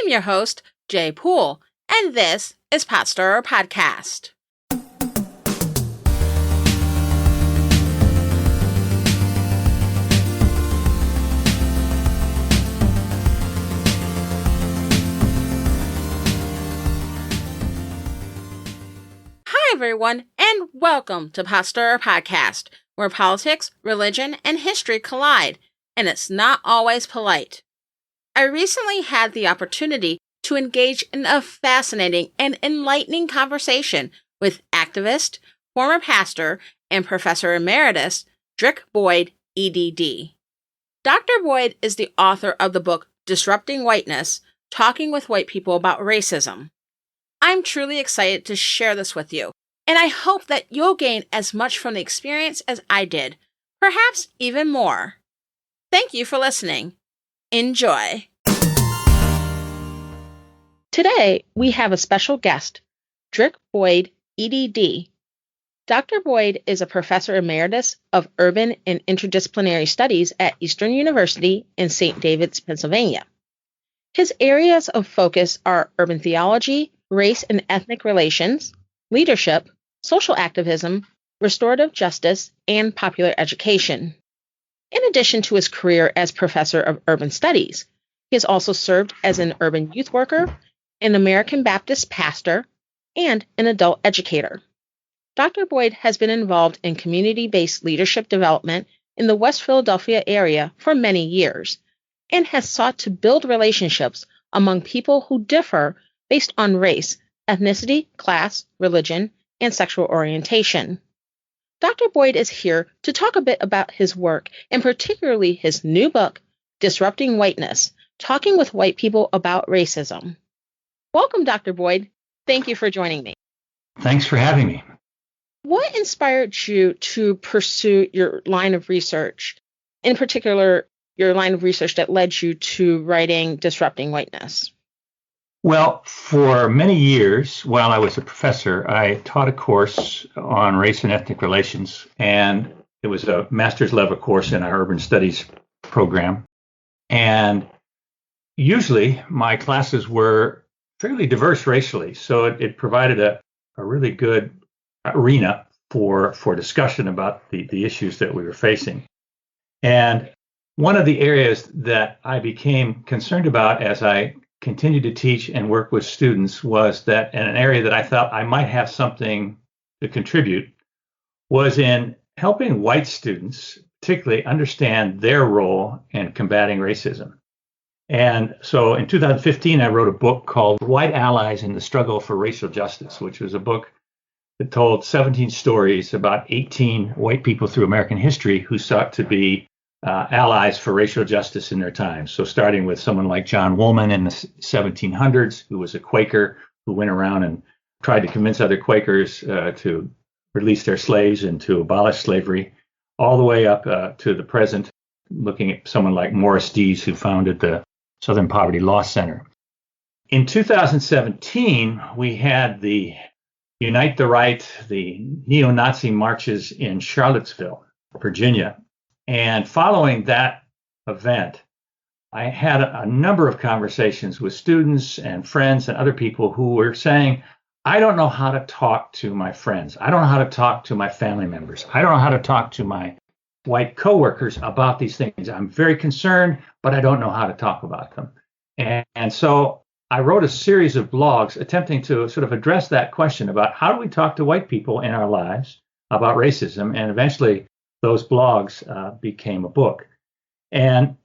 I'm your host, Jaye Poole, and this is Potstirrer Podcast. Hi, everyone, and welcome to Potstirrer Podcast, where politics, religion, and history collide, and it's not always polite. I recently had the opportunity to engage in a fascinating and enlightening conversation with activist, former pastor, and professor emeritus Drick Boyd, Ed.D. Dr. Boyd is the author of the book Disrupting Whiteness, Talking with White People About Racism. I'm truly excited to share this with you, and I hope that you'll gain as much from the experience as I did, perhaps even more. Thank you for listening. Enjoy. Today, we have a special guest, Drick Boyd, Ed.D. Dr. Boyd is a professor emeritus of urban and interdisciplinary studies at Eastern University in St. David's, Pennsylvania. His areas of focus are urban theology, race and ethnic relations, leadership, social activism, restorative justice, and popular education. In addition to his career as professor of urban studies, he has also served as an urban youth worker, an American Baptist pastor, and an adult educator. Dr. Boyd has been involved in community-based leadership development in the West Philadelphia area for many years, and has sought to build relationships among people who differ based on race, ethnicity, class, religion, and sexual orientation. Dr. Boyd is here to talk a bit about his work, and particularly his new book, Disrupting Whiteness, Talking with White People About Racism. Welcome, Dr. Boyd. Thank you for joining me. Thanks for having me. What inspired you to pursue your line of research, in particular, your line of research that led you to writing Disrupting Whiteness? Well, for many years, while I was a professor, I taught a course on race and ethnic relations, and it was a master's level course in our urban studies program. And usually my classes were fairly diverse racially, so it provided a really good arena for discussion about the issues that we were facing. And one of the areas that I became concerned about as I continued to teach and work with students was that in an area that I thought I might have something to contribute was in helping white students particularly understand their role in combating racism. And so in 2015, I wrote a book called White Allies in the Struggle for Racial Justice, which was a book that told 17 stories about 18 white people through American history who sought to be allies for racial justice in their time. So starting with someone like John Woolman in the 1700s, who was a Quaker who went around and tried to convince other Quakers to release their slaves and to abolish slavery, all the way up to the present, looking at someone like Morris Dees, who founded the Southern Poverty Law Center. In 2017, we had the Unite the Right, the neo-Nazi marches in Charlottesville, Virginia. And following that event, I had a number of conversations with students and friends and other people who were saying, I don't know how to talk to my friends. I don't know how to talk to my family members. I don't know how to talk to my white coworkers about these things. I'm very concerned, but I don't know how to talk about them. And so I wrote a series of blogs attempting to sort of address that question about how do we talk to white people in our lives about racism, and eventually those blogs became a book. And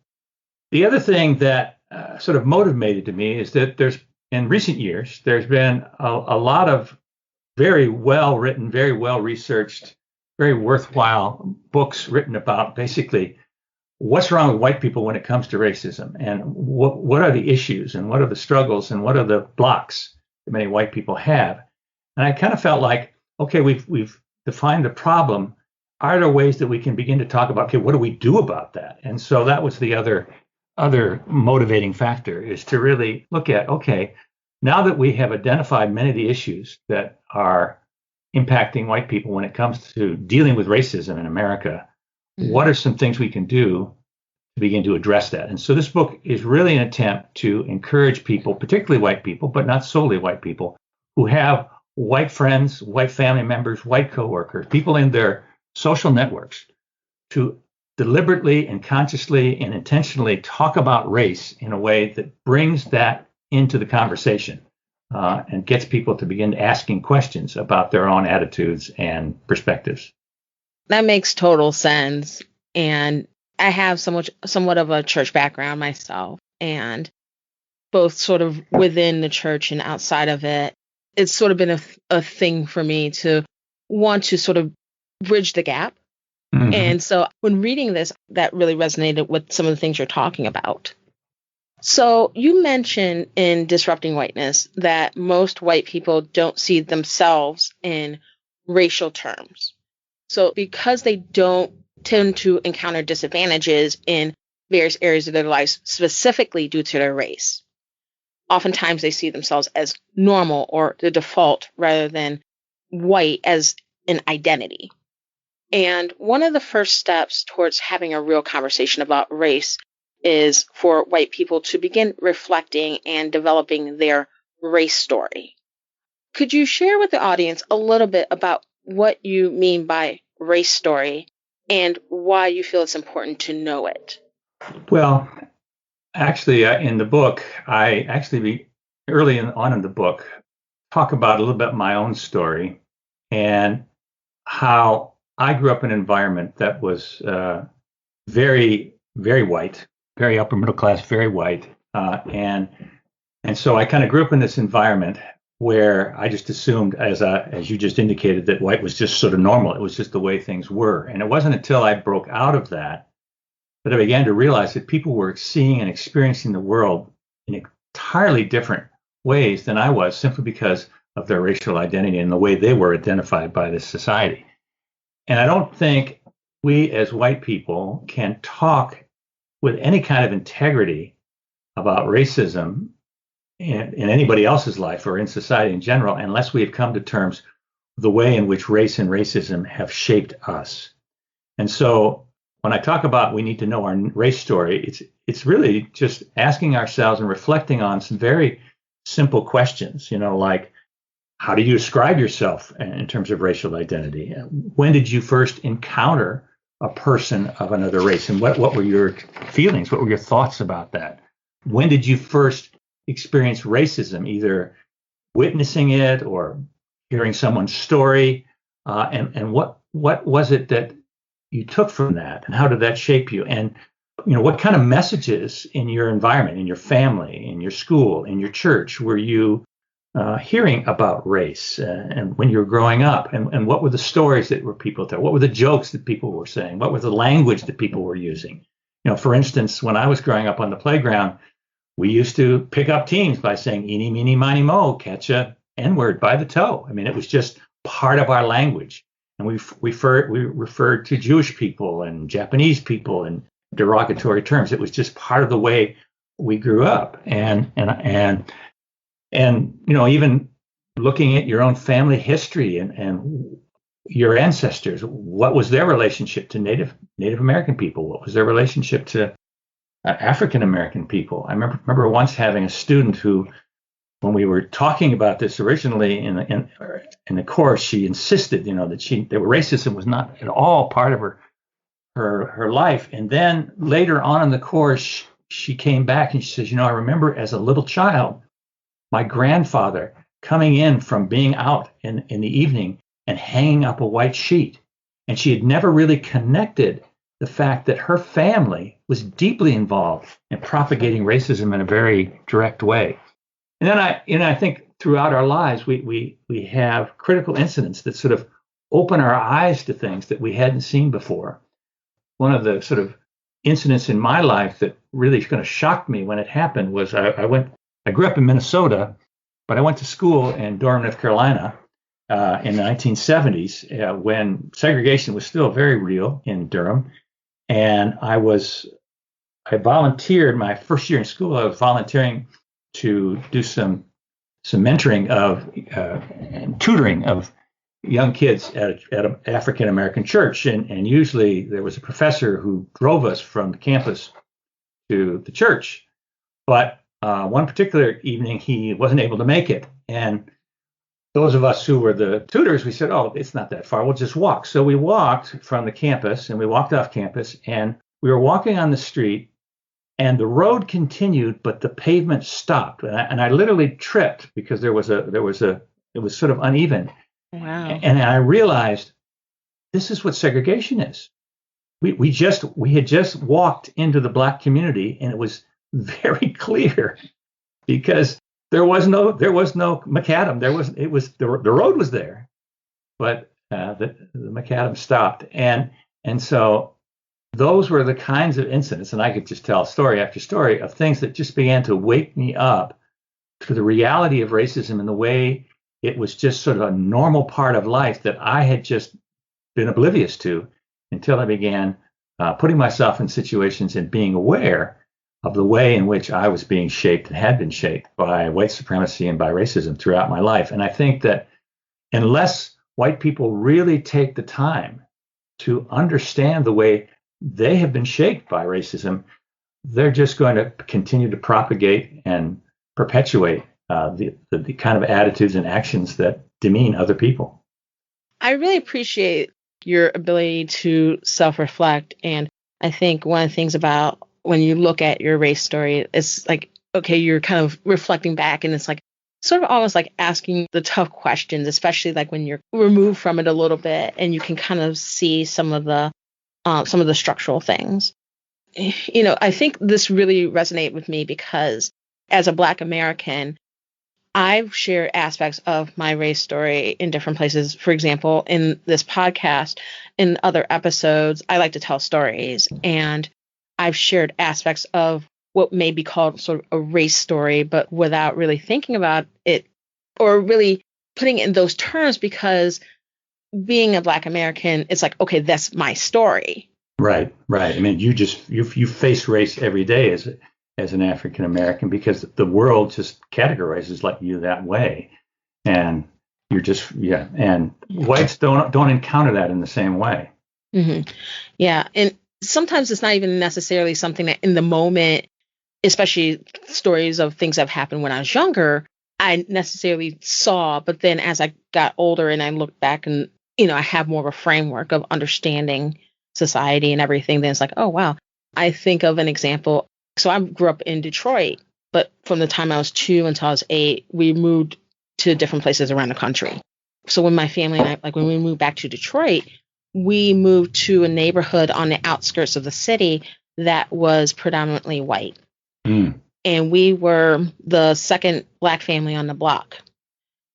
the other thing that sort of motivated to me is that in recent years, there's been a lot of very well written, very well researched, very worthwhile books written about basically what's wrong with white people when it comes to racism, and what are the issues, and what are the struggles, and what are the blocks that many white people have. And I kind of felt like, okay, we've defined the problem. Are there ways that we can begin to talk about, okay, what do we do about that? And so that was the other motivating factor, is to really look at, okay, now that we have identified many of the issues that are impacting white people when it comes to dealing with racism in America, what are some things we can do to begin to address that. And so this book is really an attempt to encourage people, particularly white people, but not solely white people, who have white friends, white family members, white coworkers, people in their social networks, to deliberately and consciously and intentionally talk about race in a way that brings that into the conversation and gets people to begin asking questions about their own attitudes and perspectives. That makes total sense. And I have somewhat of a church background myself, and both sort of within the church and outside of it, it's sort of been a thing for me to want to sort of bridge the gap. Mm-hmm. And so when reading this, that really resonated with some of the things you're talking about. So you mentioned in Disrupting Whiteness that most white people don't see themselves in racial terms. So because they don't tend to encounter disadvantages in various areas of their lives, specifically due to their race, oftentimes they see themselves as normal or the default rather than white as an identity. And one of the first steps towards having a real conversation about race is for white people to begin reflecting and developing their race story. Could you share with the audience a little bit about what you mean by race story and why you feel it's important to know it? Well, actually, in the book, early on in the book, talk about a little bit my own story and how I grew up in an environment that was very, very white, very upper middle class, very white, and so I kind of grew up in this environment where I just assumed, as you just indicated, that white was just sort of normal. It was just the way things were, and it wasn't until I broke out of that I began to realize that people were seeing and experiencing the world in entirely different ways than I was, simply because of their racial identity and the way they were identified by this society. And I don't think we as white people can talk with any kind of integrity about racism in anybody else's life or in society in general unless we have come to terms with the way in which race and racism have shaped us. And so when I talk about we need to know our race story, it's really just asking ourselves and reflecting on some very simple questions, like, how do you describe yourself in terms of racial identity? When did you first encounter a person of another race? And what were your feelings? What were your thoughts about that? When did you first experience racism, either witnessing it or hearing someone's story? And what was it that you took from that? And how did that shape you? And what kind of messages in your environment, in your family, in your school, in your church, were you hearing about race and when you were growing up? And what were the stories that were people telling? What were the jokes that people were saying? What was the language that people were using? For instance, when I was growing up on the playground, we used to pick up teams by saying, eeny, meeny, miny, mo, catch a N-word by the toe. I mean, it was just part of our language. And we referred to Jewish people and Japanese people in derogatory terms. It was just part of the way we grew up. And even looking at your own family history and your ancestors, what was their relationship to Native American people? What was their relationship to African American people? I remember once having a student who, when we were talking about this originally in the course, she insisted, that racism was not at all part of her life. And then later on in the course, she came back and she says, I remember as a little child, my grandfather coming in from being out in the evening and hanging up a white sheet. And she had never really connected the fact that her family was deeply involved in propagating racism in a very direct way. And then I think throughout our lives, we have critical incidents that sort of open our eyes to things that we hadn't seen before. One of the sort of incidents in my life that really kind of shocked me when it happened was I grew up in Minnesota, but I went to school in Durham, North Carolina in the 1970s when segregation was still very real in Durham. And I volunteered my first year in school. I was volunteering to do some mentoring of and tutoring of young kids at an African American church. And usually there was a professor who drove us from the campus to the church. But one particular evening, he wasn't able to make it. And those of us who were the tutors, we said, oh, it's not that far. We'll just walk. So we walked from the campus and we walked off campus and we were walking on the street and the road continued, but the pavement stopped. And I literally tripped because it was sort of uneven. Wow. And I realized this is what segregation is. We had just walked into the Black community and it was very clear because there was no macadam. The road was there, but the macadam stopped. And so those were the kinds of incidents, and I could just tell story after story of things that just began to wake me up to the reality of racism and the way it was just sort of a normal part of life that I had just been oblivious to until I began putting myself in situations and being aware of the way in which I was being shaped and had been shaped by white supremacy and by racism throughout my life. And I think that unless white people really take the time to understand the way they have been shaped by racism, they're just going to continue to propagate and perpetuate the kind of attitudes and actions that demean other people. I really appreciate your ability to self-reflect. And I think one of the things about when you look at your race story, it's like, okay, you're kind of reflecting back and it's like sort of almost like asking the tough questions, especially like when you're removed from it a little bit and you can kind of see some of the structural things. You know, I think this really resonated with me because as a Black American, I've shared aspects of my race story in different places. For example, in this podcast, in other episodes, I like to tell stories, and I've shared aspects of what may be called sort of a race story, but without really thinking about it or really putting it in those terms, because being a Black American, it's like, okay, that's my story. Right. I mean, you face race every day as an African American because the world just categorizes like you that way, and you're just and whites don't encounter that in the same way. Mm-hmm. Yeah, and sometimes it's not even necessarily something that in the moment, especially stories of things that have happened when I was younger, I necessarily saw. But then as I got older and I look back and, you know, I have more of a framework of understanding society and everything, then it's like, oh, wow. I think of an example. So I grew up in Detroit, but from the time I was 2 until I was 8, we moved to different places around the country. So when my family and I, like when we moved back to Detroit, we moved to a neighborhood on the outskirts of the city that was predominantly white. Mm. And we were the second Black family on the block.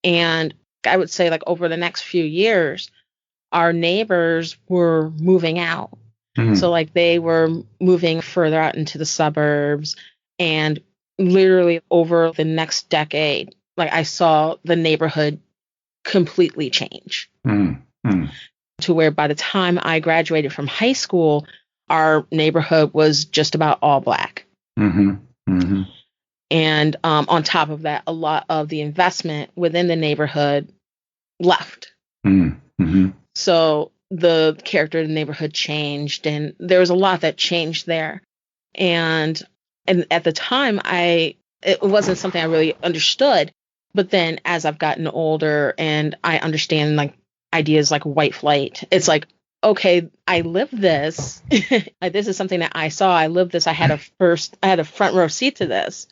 And I would say like over the next few years, our neighbors were moving out. Mm. So like they were moving further out into the suburbs, and literally over the next decade, like I saw the neighborhood completely change. Mm. Mm. To where by the time I graduated from high school, our neighborhood was just about all Black. Mm-hmm. Mm-hmm. And on top of that, a lot of the investment within the neighborhood left. Mm-hmm. So the character of the neighborhood changed, and there was a lot that changed there. And at the time, it wasn't something I really understood. But then as I've gotten older and I understand like ideas like white flight, it's like, okay, I lived this. Like, this is something that I saw. I lived this. I had a front row seat to this,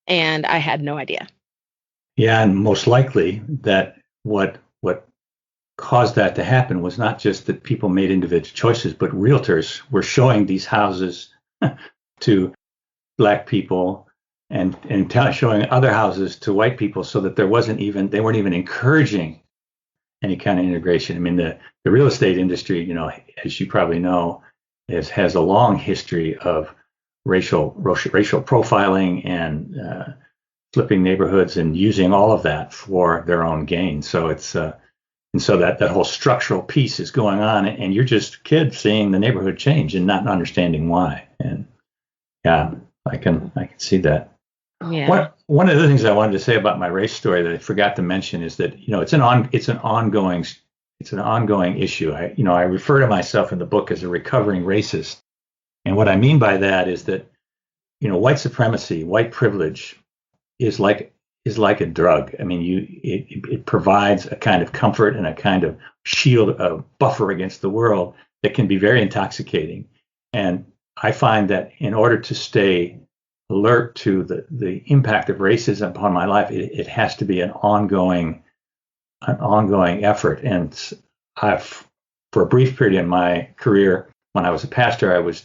and I had no idea. Yeah, and most likely that what caused that to happen was not just that people made individual choices, but realtors were showing these houses to Black people and showing other houses to white people, so that they weren't even encouraging any kind of integration. I mean, the real estate industry, you know, as you probably know, has a long history of racial profiling and flipping neighborhoods and using all of that for their own gain. So it's and so that whole structural piece is going on, and you're just a kid seeing the neighborhood change and not understanding why. And yeah, I can see that. Yeah. One of the things I wanted to say about my race story that I forgot to mention is that, you know, it's an ongoing issue. I refer to myself in the book as a recovering racist. And what I mean by that is that white supremacy, white privilege is like a drug. I mean, it provides a kind of comfort and a kind of shield, a buffer against the world that can be very intoxicating. And I find that in order to stay alert to the impact of racism upon my life, it has to be an ongoing effort. And for a brief period in my career, when I was a pastor, I was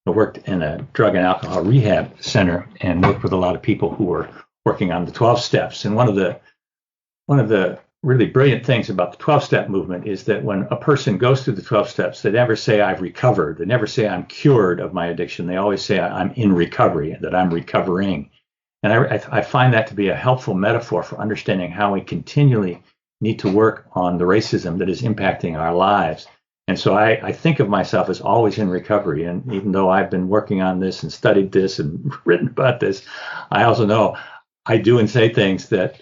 I worked in a drug and alcohol rehab center and worked with a lot of people who were working on the 12 steps. And one of the really brilliant things about the 12-step movement is that when a person goes through the 12 steps, they never say I've recovered. They never say I'm cured of my addiction. They always say I'm in recovery, that I'm recovering. And I find that to be a helpful metaphor for understanding how we continually need to work on the racism that is impacting our lives. And so I think of myself as always in recovery. And even though I've been working on this and studied this and written about this, I also know I do and say things that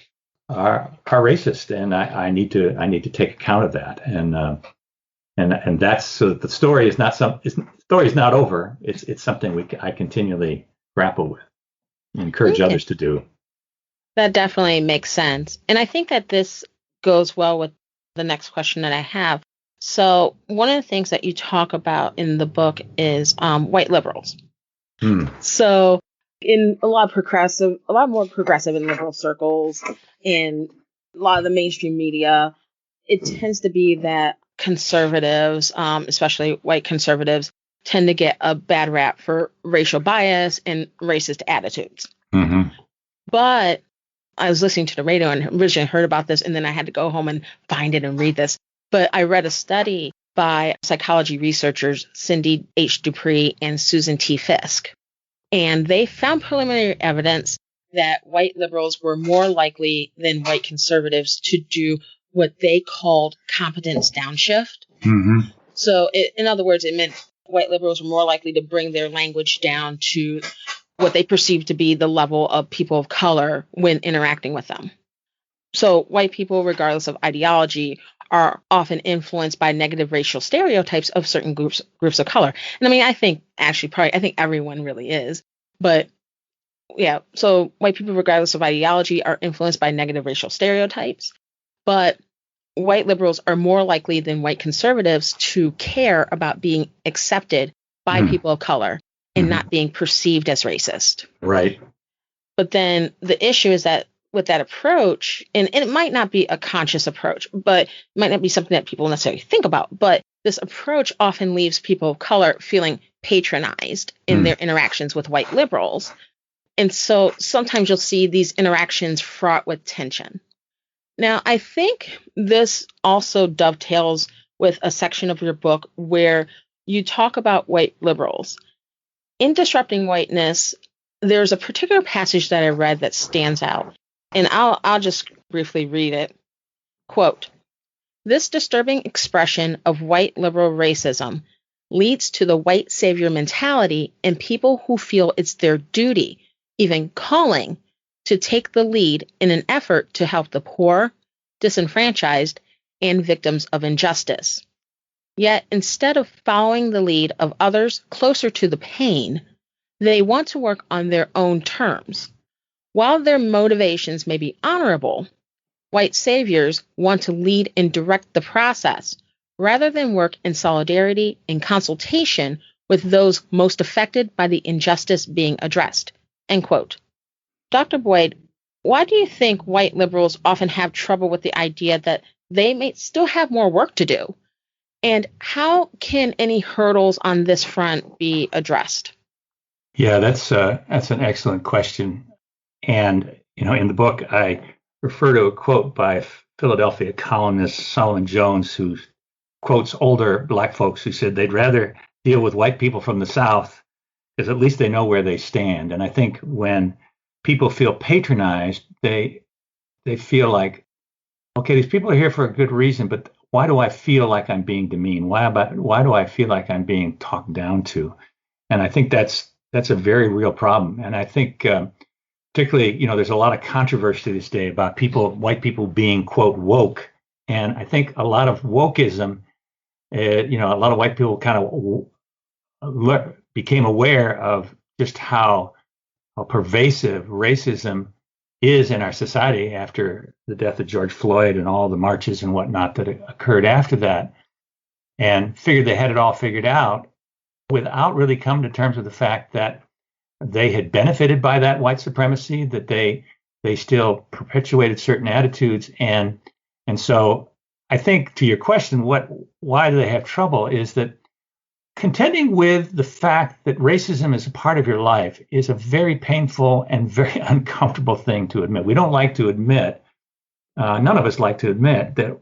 are racist, and I need to take account of that. And that's so that the story is not over. It's something I continually grapple with and encourage others to do. That definitely makes sense. And I think that this goes well with the next question that I have. So one of the things that you talk about in the book is white liberals. So in a lot more progressive and liberal circles, in a lot of the mainstream media, it tends to be that conservatives, especially white conservatives, tend to get a bad rap for racial bias and racist attitudes. Mm-hmm. But I was listening to the radio and originally heard about this, and then I had to go home and find it and read this. But I read a study by psychology researchers Cindy H. Dupree and Susan T. Fiske. And they found preliminary evidence that white liberals were more likely than white conservatives to do what they called competence downshift. Mm-hmm. So in other words, it meant white liberals were more likely to bring their language down to what they perceived to be the level of people of color when interacting with them. So white people, regardless of ideology, are often influenced by negative racial stereotypes of certain groups of color. And I mean, I think everyone really is. But yeah, so white people, regardless of ideology, are influenced by negative racial stereotypes. But white liberals are more likely than white conservatives to care about being accepted by people of color and not being perceived as racist. Right. But then the issue is that with that approach, and it might not be a conscious approach, but it might not be something that people necessarily think about, but this approach often leaves people of color feeling patronized in their interactions with white liberals. And so sometimes you'll see these interactions fraught with tension. Now, I think this also dovetails with a section of your book where you talk about white liberals. In Disrupting Whiteness, there's a particular passage that I read that stands out, and I'll just briefly read it. Quote, "This disturbing expression of white liberal racism leads to the white savior mentality in people who feel it's their duty, even calling, to take the lead in an effort to help the poor, disenfranchised, and victims of injustice. Yet instead of following the lead of others closer to the pain, they want to work on their own terms. While their motivations may be honorable, white saviors want to lead and direct the process rather than work in solidarity and consultation with those most affected by the injustice being addressed." End quote. Dr. Boyd, why do you think white liberals often have trouble with the idea that they may still have more work to do? And how can any hurdles on this front be addressed? Yeah, that's an excellent question. And, in the book, I refer to a quote by Philadelphia columnist Solomon Jones, who quotes older Black folks who said they'd rather deal with white people from the South because at least they know where they stand. And I think when people feel patronized, they feel like, okay, these people are here for a good reason, but why do I feel like I'm being demeaned? Why do I feel like I'm being talked down to? And I think that's a very real problem. And I think particularly, there's a lot of controversy this day about white people being, quote, woke. And I think a lot of wokeism, a lot of white people kind of became aware of just how pervasive racism is in our society after the death of George Floyd and all the marches and whatnot that occurred after that, and figured they had it all figured out without really coming to terms with the fact that they had benefited by that white supremacy, that they still perpetuated certain attitudes. And so I think, to your question, why do they have trouble, is that contending with the fact that racism is a part of your life is a very painful and very uncomfortable thing to admit. We don't like to admit, none of us like to admit that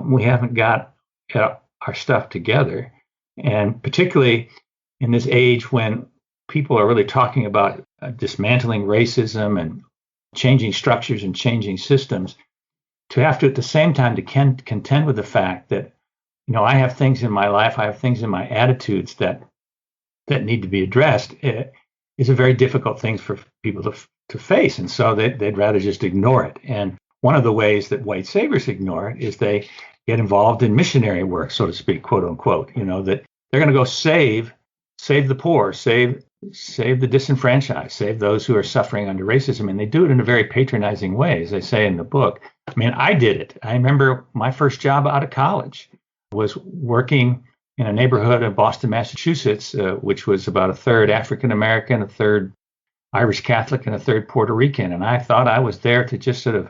we haven't got our stuff together. And particularly in this age when people are really talking about dismantling racism and changing structures and changing systems, to have to at the same time to contend with the fact that, I have things in my life, I have things in my attitudes that need to be addressed, is a very difficult thing for people to face. And so they'd rather just ignore it. And one of the ways that white saviors ignore it is they get involved in missionary work, so to speak, quote unquote, that they're going to go save the poor, save the disenfranchised, save those who are suffering under racism. And they do it in a very patronizing way, as I say in the book. I mean, I did it. I remember my first job out of college was working in a neighborhood in Boston, Massachusetts, which was about a third African American, a third Irish Catholic, and a third Puerto Rican. And I thought I was there to just sort of,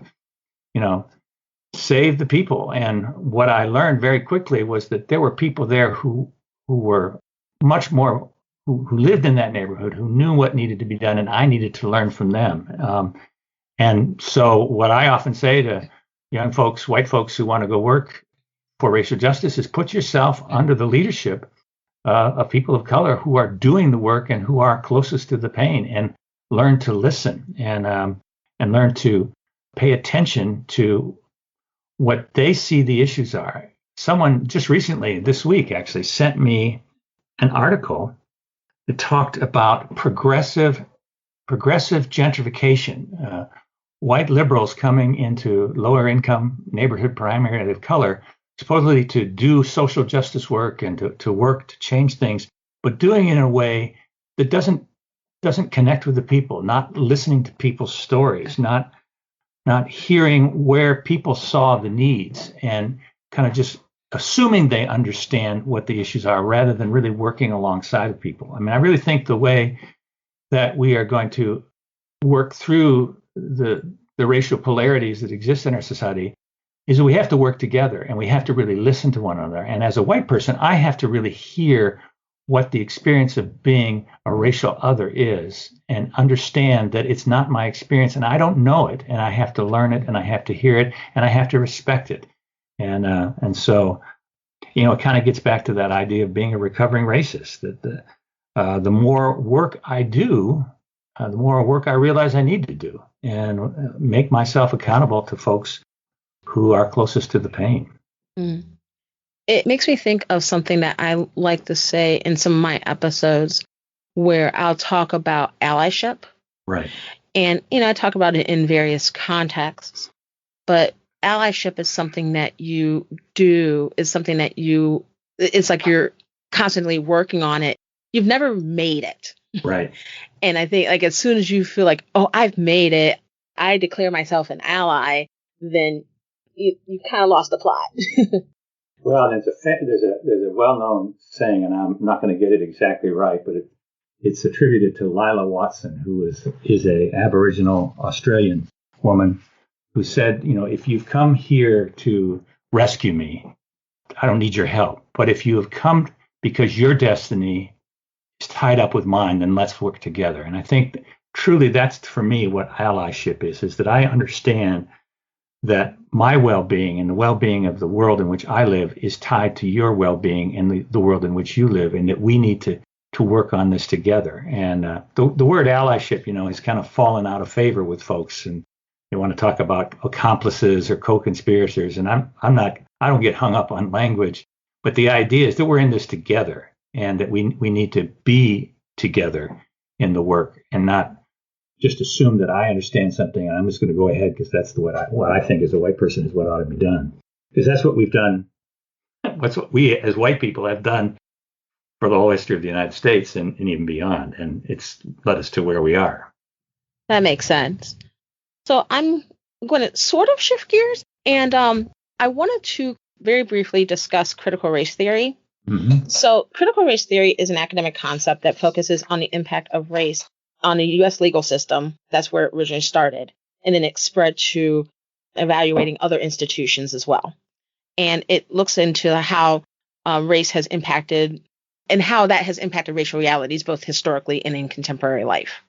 save the people. And what I learned very quickly was that there were people there who were much more, who lived in that neighborhood, who knew what needed to be done, and I needed to learn from them. And so what I often say to young folks, white folks who want to go work for racial justice, is put yourself under the leadership of people of color who are doing the work and who are closest to the pain, and learn to listen and learn to pay attention to what they see the issues are. Someone just recently, this week actually, sent me an article that talked about progressive gentrification, white liberals coming into lower income neighborhood primary of color, supposedly to do social justice work and to work to change things, but doing it in a way that doesn't connect with the people, not listening to people's stories, not hearing where people saw the needs, and kind of just assuming they understand what the issues are rather than really working alongside of people. I mean, I really think the way that we are going to work through the racial polarities that exist in our society is that we have to work together, and we have to really listen to one another. And as a white person, I have to really hear what the experience of being a racial other is, and understand that it's not my experience, and I don't know it, and I have to learn it, and I have to hear it, and I have to respect it. And so, it kind of gets back to that idea of being a recovering racist, that the more work I do, the more work I realize I need to do, and make myself accountable to folks who are closest to the pain. Mm. It makes me think of something that I like to say in some of my episodes, where I'll talk about allyship. Right. And, I talk about it in various contexts, but allyship is something that you do, is something that it's like you're constantly working on it. You've never made it. Right. And I think, like, as soon as you feel like, oh, I've made it, I declare myself an ally, then you kind of lost the plot. Well, there's a well-known saying, and I'm not going to get it exactly right, but it's attributed to Lila Watson, who is a Aboriginal Australian woman, who said, if you've come here to rescue me, I don't need your help. But if you have come because your destiny is tied up with mine, then let's work together. And I think truly that's, for me, what allyship is that I understand that my well-being and the well-being of the world in which I live is tied to your well-being and the world in which you live, and that we need to work on this together. And the word allyship, has kind of fallen out of favor with folks, and they want to talk about accomplices or co-conspirators. And I don't get hung up on language, but the idea is that we're in this together, and that we need to be together in the work, and not just assume that I understand something and I'm just going to go ahead because that's what I think as a white person is what ought to be done. Because that's what we've done. That's what we as white people have done for the whole history of the United States and even beyond. And it's led us to where we are. That makes sense. So I'm going to sort of shift gears, and I wanted to very briefly discuss critical race theory. Mm-hmm. So critical race theory is an academic concept that focuses on the impact of race on the U.S. legal system. That's where it originally started. And then it spread to evaluating other institutions as well. And it looks into how race has impacted and how that has impacted racial realities, both historically and in contemporary life.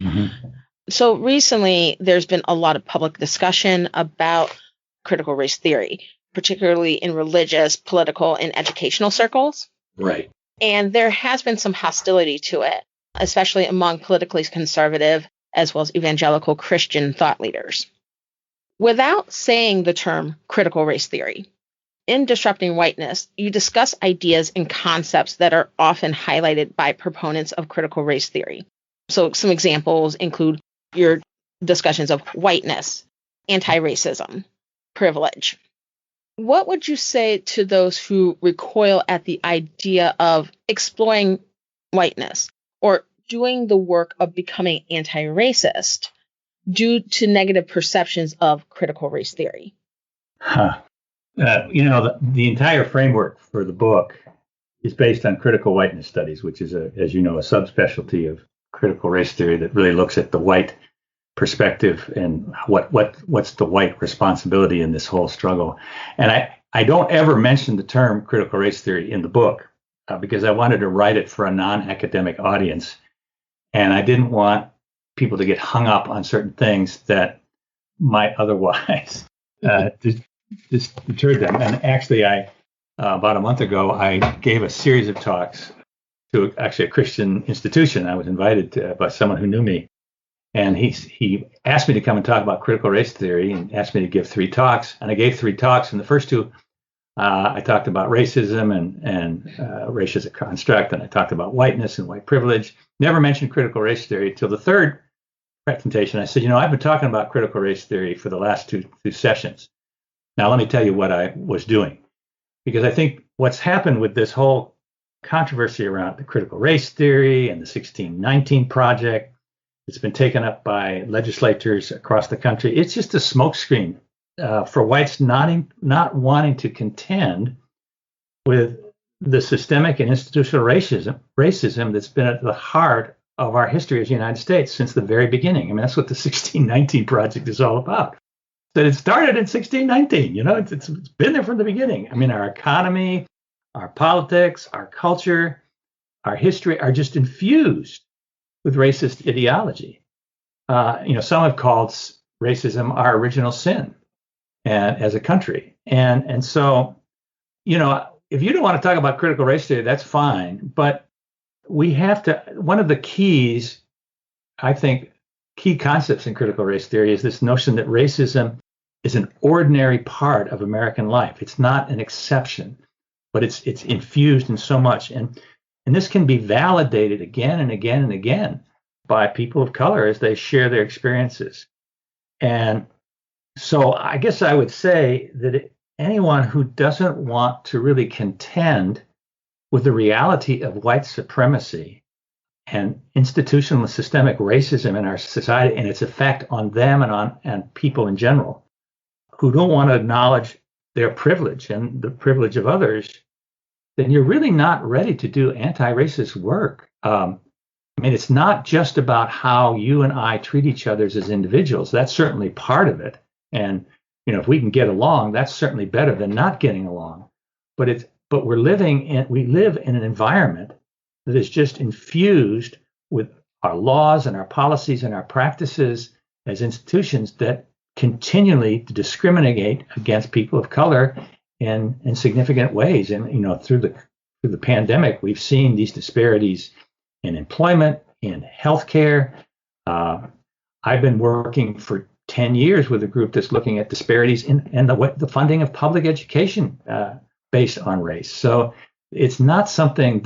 Mm-hmm. So recently, there's been a lot of public discussion about critical race theory, particularly in religious, political, and educational circles. Right. And there has been some hostility to it, especially among politically conservative as well as evangelical Christian thought leaders. Without saying the term critical race theory, in Disrupting Whiteness, you discuss ideas and concepts that are often highlighted by proponents of critical race theory. So some examples include your discussions of whiteness, anti-racism, privilege. What would you say to those who recoil at the idea of exploring whiteness or doing the work of becoming anti-racist due to negative perceptions of critical race theory? The entire framework for the book is based on critical whiteness studies, which is, as you know, a subspecialty of critical race theory that really looks at the white perspective and what's the white responsibility in this whole struggle. And I don't ever mention the term critical race theory in the book because I wanted to write it for a non-academic audience. And I didn't want people to get hung up on certain things that might otherwise just deter them. And actually, about a month ago, I gave a series of talks to actually a Christian institution. I was invited by someone who knew me. And he asked me to come and talk about critical race theory and asked me to give 3 talks. And I gave 3 talks. And the first 2, I talked about racism and race as a construct. And I talked about whiteness and white privilege. Never mentioned critical race theory until the 3rd presentation. I said, I've been talking about critical race theory for the last two sessions. Now, let me tell you what I was doing. Because I think what's happened with this whole controversy around the critical race theory and the 1619 Project, it's been taken up by legislators across the country. It's just a smokescreen for whites not wanting to contend with the systemic and institutional racism that's been at the heart of our history as the United States since the very beginning. I mean, that's what the 1619 Project is all about. That it started in 1619. It's been there from the beginning. I mean, our economy, our politics, our culture, our history are just infused with racist ideology. Some have called racism our original sin, and as a country. And so, if you don't want to talk about critical race theory, that's fine. But we have to. One of the keys, I think, key concepts in critical race theory is this notion that racism is an ordinary part of American life. It's not an exception, but it's infused in so much. And this can be validated again and again and again by people of color as they share their experiences. And so I guess I would say that anyone who doesn't want to really contend with the reality of white supremacy and institutional and systemic racism in our society and its effect on them and people in general, who don't want to acknowledge their privilege and the privilege of others, then you're really not ready to do anti-racist work. It's not just about how you and I treat each other as individuals. That's certainly part of it. And, if we can get along, that's certainly better than not getting along. But we live in an environment that is just infused with our laws and our policies and our practices as institutions that continually discriminate against people of color in significant ways. And, through the pandemic, we've seen these disparities in employment, in healthcare. I've been working for 10 years with a group that's looking at disparities in the funding of public education based on race. So it's not something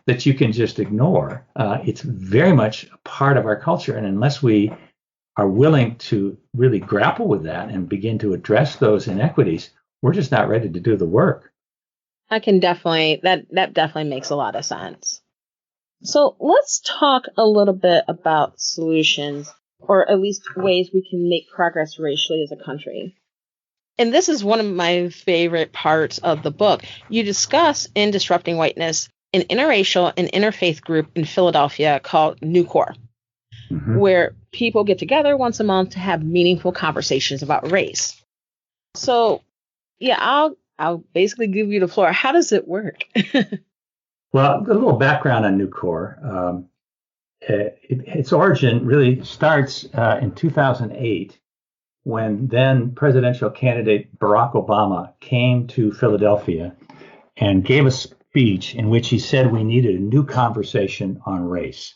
that you can just ignore. It's very much a part of our culture. And unless we are willing to really grapple with that and begin to address those inequities, we're just not ready to do the work. I can definitely, that definitely makes a lot of sense. So let's talk a little bit about solutions, or at least ways we can make progress racially as a country. And this is one of my favorite parts of the book. You discuss in Disrupting Whiteness an interracial and interfaith group in Philadelphia called Nucor, where people get together once a month to have meaningful conversations about race. So, yeah, I'll basically give you the floor. How does it work? Well, a little background on Nucor. Its origin really starts in 2008 when then presidential candidate Barack Obama came to Philadelphia and gave a speech in which he said we needed a new conversation on race.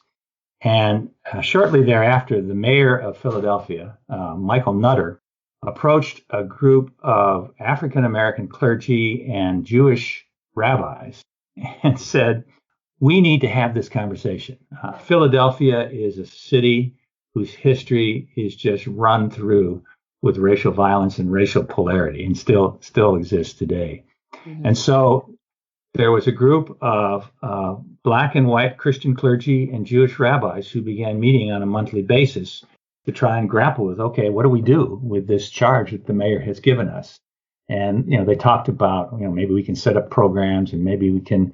And shortly thereafter, the mayor of Philadelphia, Michael Nutter, approached a group of African-American clergy and Jewish rabbis and said, we need to have this conversation. Philadelphia is a city whose history is just run through with racial violence and racial polarity, and still exists today. Mm-hmm. And so there was a group of black and white Christian clergy and Jewish rabbis who began meeting on a monthly basis to try and grapple with, okay, what do we do with this charge that the mayor has given us? And, they talked about, maybe we can set up programs and maybe we can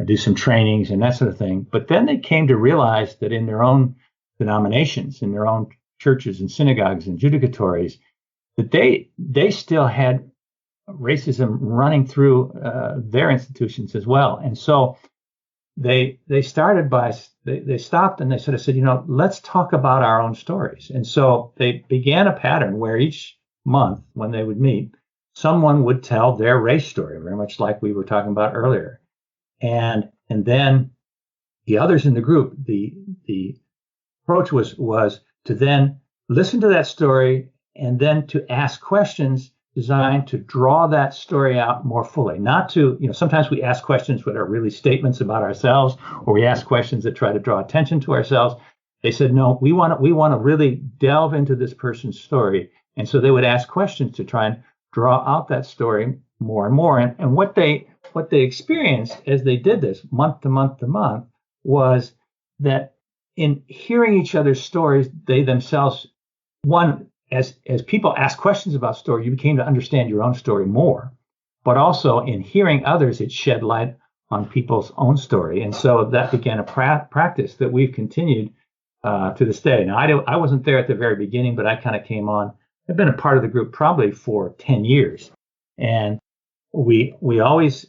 do some trainings and that sort of thing. But then they came to realize that in their own denominations, in their own churches and synagogues and judicatories, that they still had racism running through their institutions as well. And so they started by, they stopped and they sort of said, let's talk about our own stories. And so they began a pattern where each month when they would meet, someone would tell their race story, very much like we were talking about earlier. And then the others in the group, the approach was to then listen to that story and then to ask questions designed to draw that story out more fully. Not to, sometimes we ask questions that are really statements about ourselves, or we ask questions that try to draw attention to ourselves. They said, no, we want to really delve into this person's story. And so they would ask questions to try and draw out that story more and more. And what they experienced as they did this month to month to month was that in hearing each other's stories, they themselves, as people ask questions about story, you became to understand your own story more. But also in hearing others, it shed light on people's own story. And so that began a practice that we've continued to this day. Now, I wasn't there at the very beginning, but I kind of came on. I've been a part of the group probably for 10 years. And we always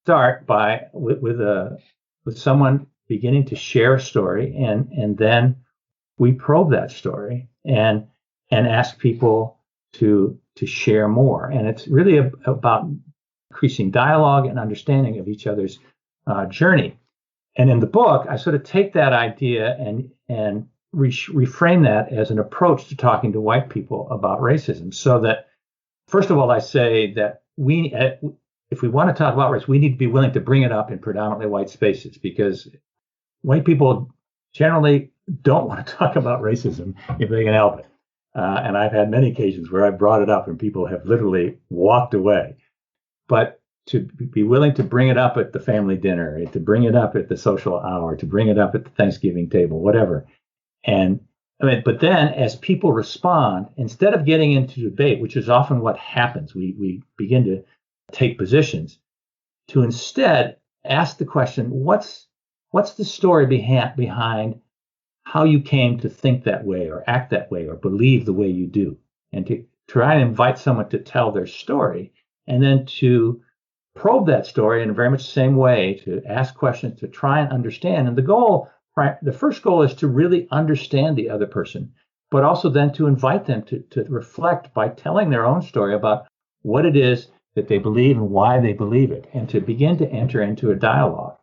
start by with someone beginning to share a story, and then we probe that story and ask people to share more. And it's really about increasing dialogue and understanding of each other's journey. And in the book, I sort of take that idea and reframe that as an approach to talking to white people about racism. So that, first of all, I say that if we want to talk about race, we need to be willing to bring it up in predominantly white spaces, because white people generally don't want to talk about racism if they can help it. And I've had many occasions where I've brought it up and people have literally walked away. But to be willing to bring it up at the family dinner, to bring it up at the social hour, to bring it up at the Thanksgiving table, whatever. But then as people respond, instead of getting into debate, which is often what happens, we begin to take positions, to instead ask the question, what's the story behind how you came to think that way or act that way or believe the way you do, and to try and invite someone to tell their story, and then to probe that story in very much the same way, to ask questions, to try and understand. And the first goal is to really understand the other person, but also then to invite them to reflect by telling their own story about what it is that they believe and why they believe it, and to begin to enter into a dialogue.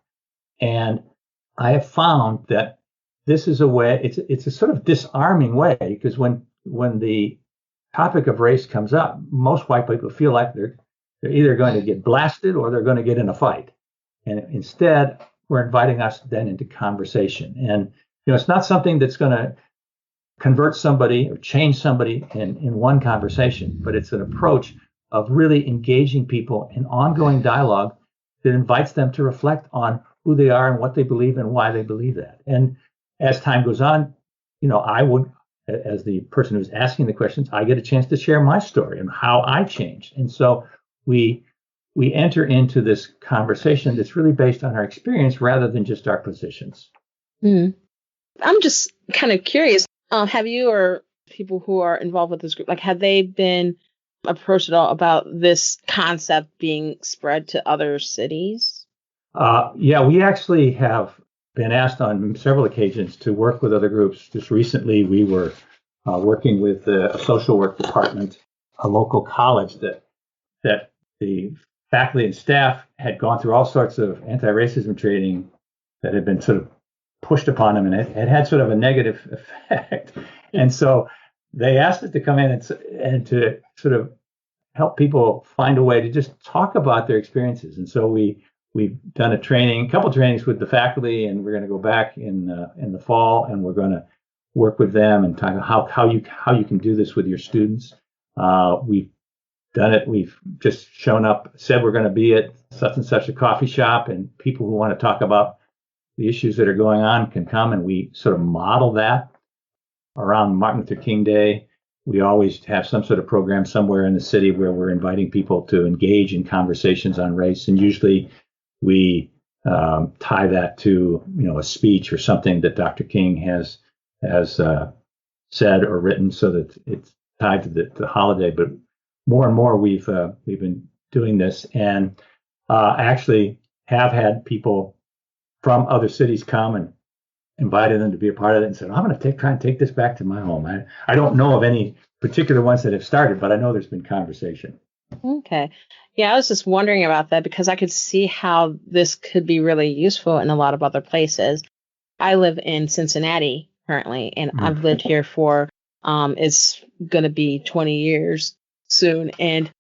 And I have found that this is a way, it's a sort of disarming way, because when the topic of race comes up, most white people feel like they're either going to get blasted or they're going to get in a fight. And instead, we're inviting us then into conversation. And it's not something that's going to convert somebody or change somebody in one conversation, but it's an approach of really engaging people in ongoing dialogue invites them to reflect on who they are and what they believe and why they believe that. And as time goes on, I would, as the person who's asking the questions, I get a chance to share my story and how I changed. And so we enter into this conversation that's really based on our experience rather than just our positions. Mm. I'm just kind of curious. Have you or people who are involved with this group, have they been approached at all about this concept being spread to other cities? Yeah, we actually have been asked on several occasions to work with other groups. Just recently, we were working with a social work department, a local college that the faculty and staff had gone through all sorts of anti-racism training that had been sort of pushed upon them, and it had sort of a negative effect. And so they asked us to come in and to sort of help people find a way to just talk about their experiences. And so we've done a couple trainings with the faculty, and we're going to go back in the fall, and we're going to work with them and talk about how you can do this with your students. We've done it. We've just shown up, said we're going to be at such and such a coffee shop, and people who want to talk about the issues that are going on can come, and we sort of model that. Around Martin Luther King Day, we always have some sort of program somewhere in the city where we're inviting people to engage in conversations on race, and usually we tie that to a speech or something that Dr. King has said or written, so that it's tied to the holiday. But more and more we've been doing this, and actually have had people from other cities come and invited them to be a part of it, and said, I'm going to try and take this back to my home. I don't know of any particular ones that have started, but I know there's been conversation. Okay. Yeah, I was just wondering about that because I could see how this could be really useful in a lot of other places. I live in Cincinnati currently, and I've lived here for, it's going to be 20 years soon. And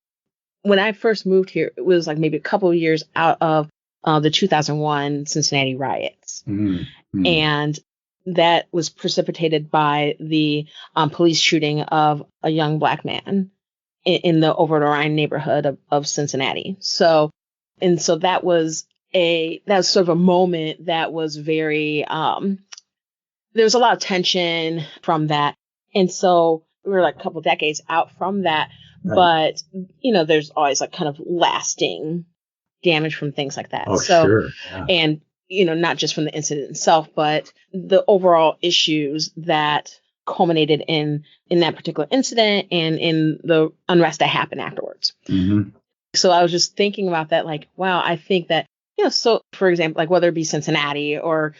when I first moved here, it was maybe a couple of years out of the 2001 Cincinnati riots. Mm-hmm. And that was precipitated by the police shooting of a young Black man in the Over the Rhine neighborhood of Cincinnati. So that was sort of a moment that was very, there was a lot of tension from that. And so we were a couple decades out from that. Right. But, there's always kind of lasting damage from things like that. Oh, so, sure. Yeah. And, not just from the incident itself, but the overall issues that culminated in that particular incident and in the unrest that happened afterwards. Mm-hmm. So I was just thinking about that, wow, I think that, so for example, whether it be Cincinnati, or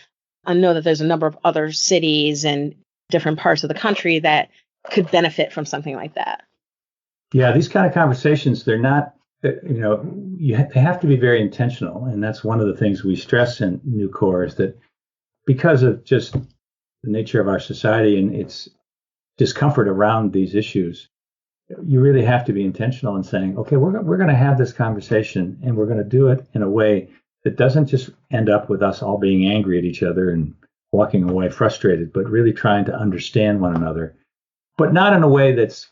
I know that there's a number of other cities and different parts of the country that could benefit from something like that. Yeah, these kind of conversations, they're not, they have to be very intentional. And that's one of the things we stress in Nucor, is that because of just the nature of our society and its discomfort around these issues, you really have to be intentional in saying, okay, we're going to have this conversation, and we're going to do it in a way that doesn't just end up with us all being angry at each other and walking away frustrated, but really trying to understand one another, but not in a way that's,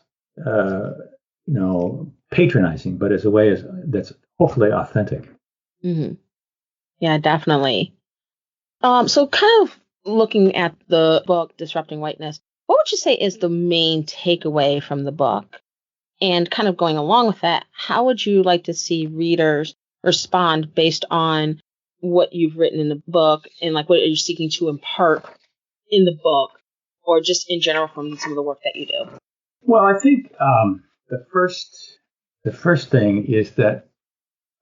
patronizing, but as a way that's hopefully authentic. Mm-hmm. Yeah, definitely. So kind of looking at the book, Disrupting Whiteness, what would you say is the main takeaway from the book? And kind of going along with that, how would you like to see readers respond based on what you've written in the book, and what are you seeking to impart in the book, or just in general from some of the work that you do? Well, I think the first thing is that,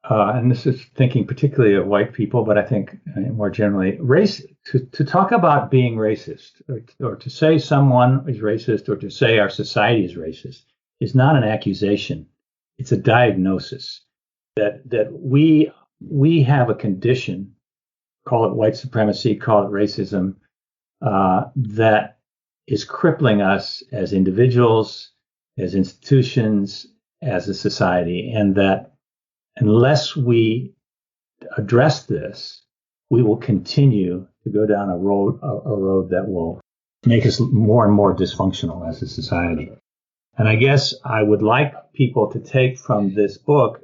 and this is thinking particularly of white people, but I think more generally, race, to talk about being racist, or to say someone is racist, or to say our society is racist, is not an accusation. It's a diagnosis that we have a condition, call it white supremacy, call it racism, that is crippling us as individuals, as institutions, as a society, and that unless we address this, we will continue to go down a road that will make us more and more dysfunctional as a society. And I guess I would like people to take from this book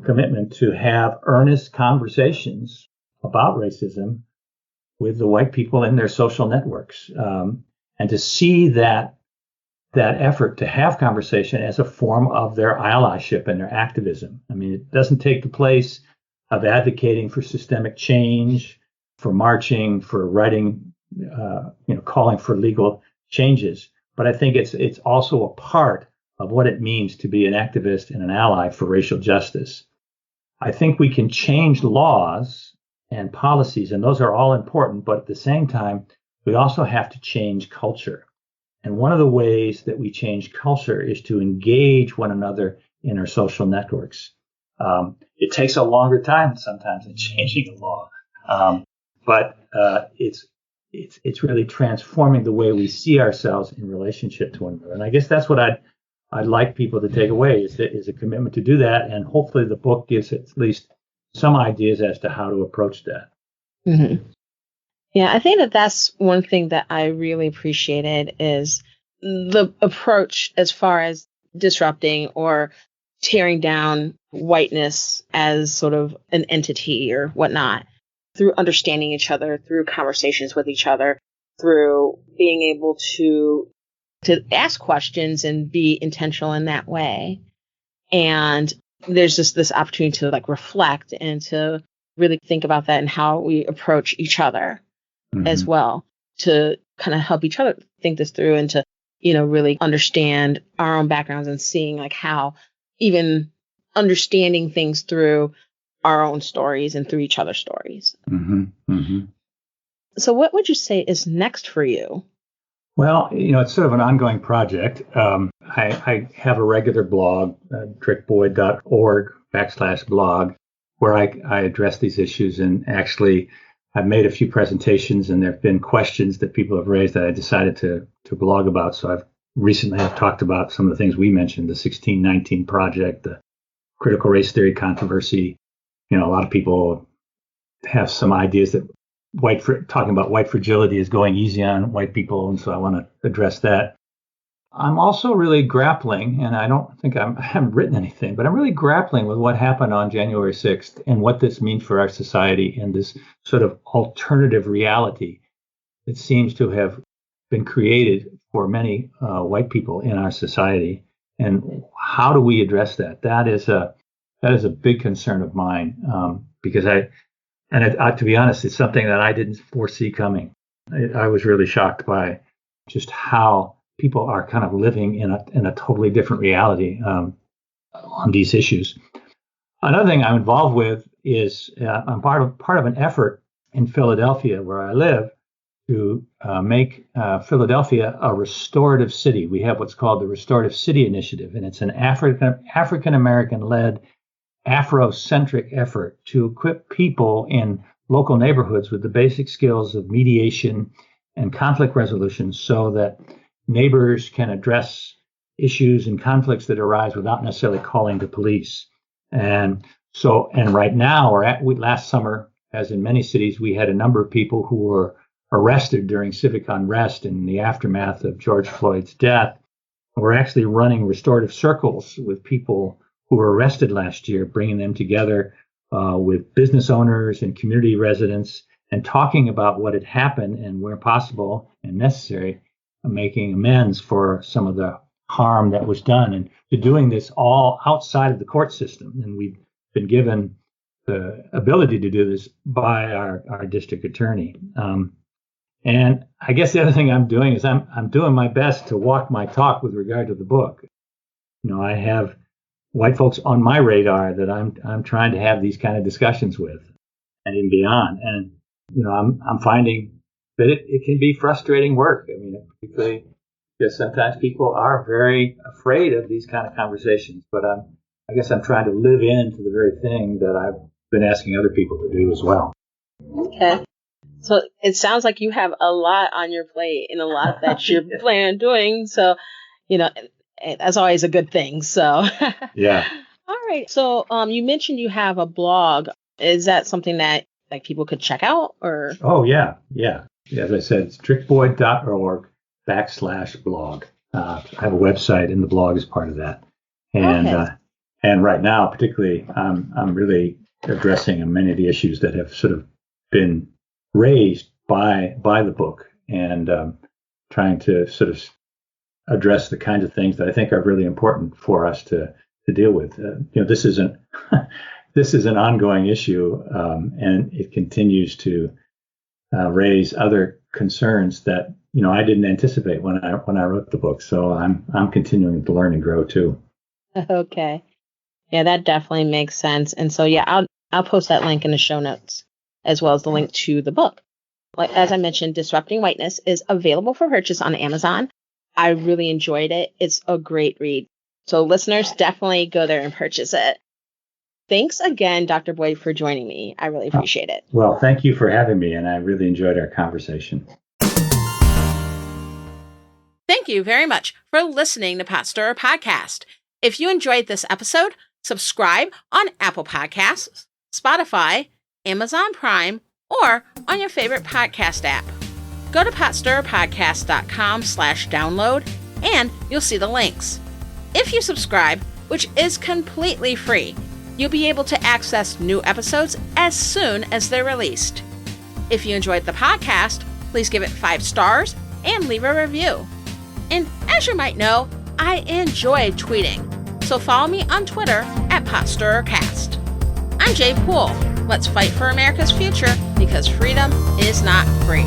commitment to have earnest conversations about racism with the white people in their social networks, and to see that effort to have conversation as a form of their allyship and their activism. I mean, it doesn't take the place of advocating for systemic change, for marching, for writing, calling for legal changes. But I think it's also a part of what it means to be an activist and an ally for racial justice. I think we can change laws and policies, and those are all important, but at the same time, we also have to change culture. And one of the ways that we change culture is to engage one another in our social networks. It takes a longer time sometimes than changing a law, but it's really transforming the way we see ourselves in relationship to one another. And I guess that's what I'd like people to take away is a commitment to do that. And hopefully the book gives at least some ideas as to how to approach that. Mm-hmm. Yeah, I think that's one thing that I really appreciated is the approach as far as disrupting or tearing down whiteness as sort of an entity or whatnot through understanding each other, through conversations with each other, through being able to ask questions and be intentional in that way. And there's just this opportunity to like reflect and to really think about that and how we approach each other as well, to kind of help each other think this through and to, really understand our own backgrounds and seeing like how even understanding things through our own stories and through each other's stories. So what would you say is next for you? Well, it's sort of an ongoing project. I have a regular blog, drickboyd.org/blog, where I address these issues. And actually, I've made a few presentations, and there have been questions that people have raised that I decided to blog about. So I've talked about some of the things we mentioned, the 1619 Project, the critical race theory controversy. A lot of people have some ideas that talking about white fragility is going easy on white people, and so I want to address that. I'm also really grappling, and I don't think I haven't written anything, but I'm really grappling with what happened on January 6th and what this means for our society and this sort of alternative reality that seems to have been created for many white people in our society. And how do we address that? That is a big concern of mine, because to be honest, it's something that I didn't foresee coming. I was really shocked by just how people are kind of living in a totally different reality on these issues. Another thing I'm involved with is I'm part of an effort in Philadelphia, where I live, to make Philadelphia a restorative city. We have what's called the Restorative City Initiative, and it's an African-American-led Afrocentric effort to equip people in local neighborhoods with the basic skills of mediation and conflict resolution so that neighbors can address issues and conflicts that arise without necessarily calling the police. And right now, last summer, as in many cities, we had a number of people who were arrested during civic unrest in the aftermath of George Floyd's death. We're actually running restorative circles with people who were arrested last year, bringing them together with business owners and community residents and talking about what had happened and, where possible and necessary, making amends for some of the harm that was done. And to doing this all outside of the court system. And we've been given the ability to do this by our district attorney. And I guess the other thing I'm doing is I'm doing my best to walk my talk with regard to the book. I have white folks on my radar that I'm trying to have these kind of discussions with, and even beyond. And I'm finding that it can be frustrating work. I mean, particularly because sometimes people are very afraid of these kind of conversations. But I guess I'm trying to live into the very thing that I've been asking other people to do as well. Okay. So it sounds like you have a lot on your plate and a lot that you're planning on doing. So, that's always a good thing. So, yeah. All right. So, you mentioned you have a blog. Is that something that like people could check out or? Oh, yeah. Yeah. As I said, it's drickboyd.org/blog. I have a website and the blog is part of that. And, okay. And right now, particularly, I'm really addressing many of the issues that have sort of been raised by the book, and trying to sort of address the kinds of things that I think are really important for us to deal with. This is an ongoing issue, and it continues to raise other concerns that I didn't anticipate when I wrote the book. So I'm continuing to learn and grow too. Okay, yeah, that definitely makes sense. And so I'll post that link in the show notes, as well as the link to the book. Like, as I mentioned, Disrupting Whiteness is available for purchase on Amazon. I really enjoyed it. It's a great read. So listeners, definitely go there and purchase it. Thanks again, Dr. Boyd, for joining me. I really appreciate it. Well, thank you for having me, and I really enjoyed our conversation. Thank you very much for listening to Potstirrer Podcast. If you enjoyed this episode, subscribe on Apple Podcasts, Spotify, Amazon Prime, or on your favorite podcast app. Go to potstirrerpodcast.com/download and you'll see the links. If you subscribe, which is completely free, you'll be able to access new episodes as soon as they're released. If you enjoyed the podcast, please give it 5 stars and leave a review. And as you might know, I enjoy tweeting, so follow me on Twitter at PotstirrerCast. I'm Jaye. Let's fight for America's future, because freedom is not free.